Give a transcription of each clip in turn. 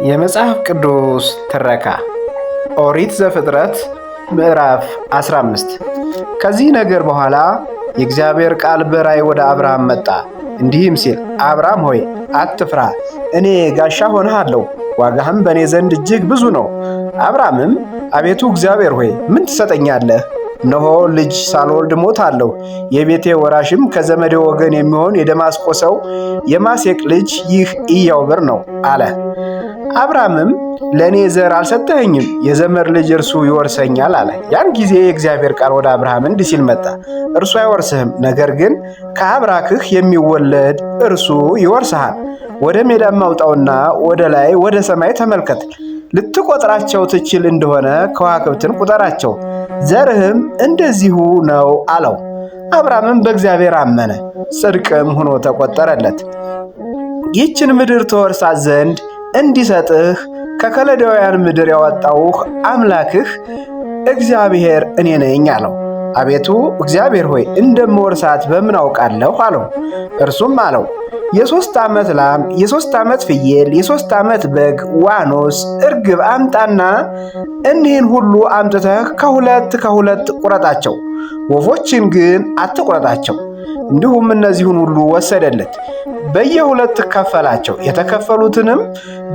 የመጽሐፍ ቅዱስ ትረካ ኦሪት ዘፍጥረት ምዕራፍ 15። ከዚህ ነገር በኋላ የእግዚአብሔር ቃል በራእይ ወደ አብርሃም መጣ፣ እንዲህም ሲል፣ አብርሃም ሆይ አትፍራ፣ እኔ ጋሻ ሆነሃለሁ፣ ዋጋህም በእኔ ዘንድ እጅግ ብዙ ነው። አብርሃምም አቤቱ እግዚአብሔር ሆይ ምን ትሰጠኛለህ? እነሆ ልጅ ሳልወልድ ሞታለሁ፣ የቤቴ ወራሽም ከዘመዴ ወገን የሚሆን የደማስቆ ሰው የማሴቅ ልጅ ይህ ኢያው ብር ነው አለ። አብርሃምም ለእኔ ዘር አልሰጠኸኝም፣ የዘመድ ልጅ እርሱ ይወርሰኛል አለ። ያን ጊዜ የእግዚአብሔር ቃል ወደ አብርሃም እንዲህ ሲል መጣ፣ እርሱ አይወርስህም፣ ነገር ግን ከአብራክህ የሚወለድ እርሱ ይወርስሃል። ወደ ሜዳም አውጣውና ወደ ላይ ወደ ሰማይ ተመልከት፣ ልትቆጥራቸው ትችል እንደሆነ ከዋክብትን ቁጠራቸው፣ ዘርህም እንደዚሁ ነው አለው። አብርሃምም በእግዚአብሔር አመነ፣ ጽድቅም ሆኖ ተቆጠረለት። ይህችን ምድር ትወርሳት ዘንድ እንዲሰጥህ ከከለዳውያን ምድር ያወጣውህ አምላክህ እግዚአብሔር እኔ ነኝ አለው። አቤቱ እግዚአብሔር ሆይ እንደምወርሳት በምን አውቃለሁ አለው። እርሱም አለው፣ የ3 ዓመት ላም፣ የ3 ዓመት ፍየል፣ የ3 ዓመት በግ፣ ዋኖስ፣ እርግብ አምጣና እኒህን ሁሉ አምጥተህ ከሁለት ከሁለት ቁረጣቸው፣ ወፎችን ግን አትቁረጣቸው። እንዲሁም እነዚሁን ሁሉ ወሰደለት፣ በየሁለት ከፈላቸው። የተከፈሉትንም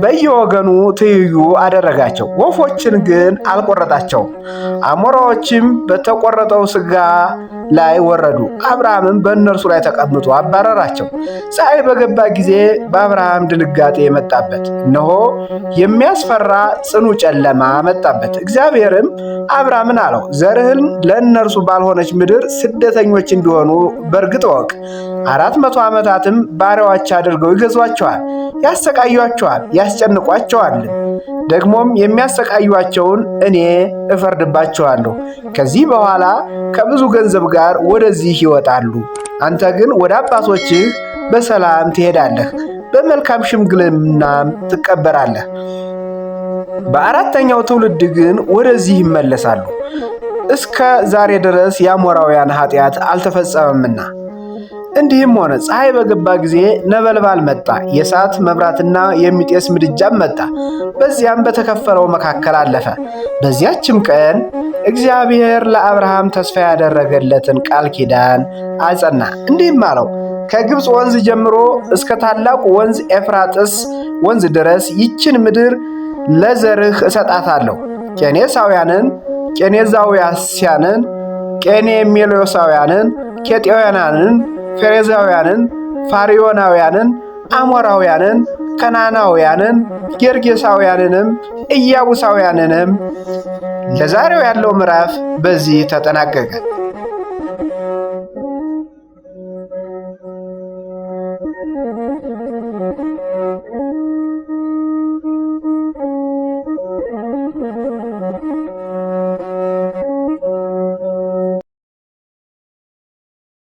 በየወገኑ ትይዩ አደረጋቸው። ወፎችን ግን አልቆረጣቸውም። አሞራዎችም በተቆረጠው ሥጋ ላይ ወረዱ። አብርሃምም በእነርሱ ላይ ተቀምጦ አባረራቸው። ፀሐይ በገባ ጊዜ በአብርሃም ድንጋጤ መጣበት፣ እነሆ የሚያስፈራ ጽኑ ጨለማ መጣበት። እግዚአብሔርም አብርሃምን አለው፣ ዘርህን ለእነርሱ ባልሆነች ምድር ስደተኞች እንዲሆኑ በእርግጥ እወቅ። 400 ዓመታትም ባሪያዎች አድርገው ይገዟቸዋል፣ ያሰቃዩአቸዋል፣ ያስጨንቋቸዋል። ደግሞም የሚያሰቃዩአቸውን እኔ እፈርድባቸዋለሁ። ከዚህ በኋላ ከብዙ ገንዘብ ጋር ወደዚህ ይወጣሉ። አንተ ግን ወደ አባቶችህ በሰላም ትሄዳለህ፣ በመልካም ሽምግልናም ትቀበራለህ። በአራተኛው ትውልድ ግን ወደዚህ ይመለሳሉ። እስከ ዛሬ ድረስ የአሞራውያን ኃጢአት አልተፈጸመምና። እንዲህም ሆነ፣ ፀሐይ በገባ ጊዜ ነበልባል መጣ፣ የእሳት መብራትና የሚጤስ ምድጃም መጣ። በዚያም በተከፈለው መካከል አለፈ። በዚያችም ቀን እግዚአብሔር ለአብርሃም ተስፋ ያደረገለትን ቃል ኪዳን አጸና። እንዲህም አለው፣ ከግብፅ ወንዝ ጀምሮ እስከ ታላቁ ወንዝ ኤፍራጥስ ወንዝ ድረስ ይችን ምድር ለዘርህ እሰጣታለሁ። ቄኔሳውያንን፣ ቄኔዛውያስያንን፣ ቄኔሜሎሳውያንን፣ ኬጤያውያንን፣ ፌሬዛውያንን፣ ፋሪዮናውያንን፣ አሞራውያንን፣ ከናናውያንን፣ ጌርጌሳውያንንም ኢያቡሳውያንንም። ለዛሬው ያለው ምዕራፍ በዚህ ተጠናቀቀ።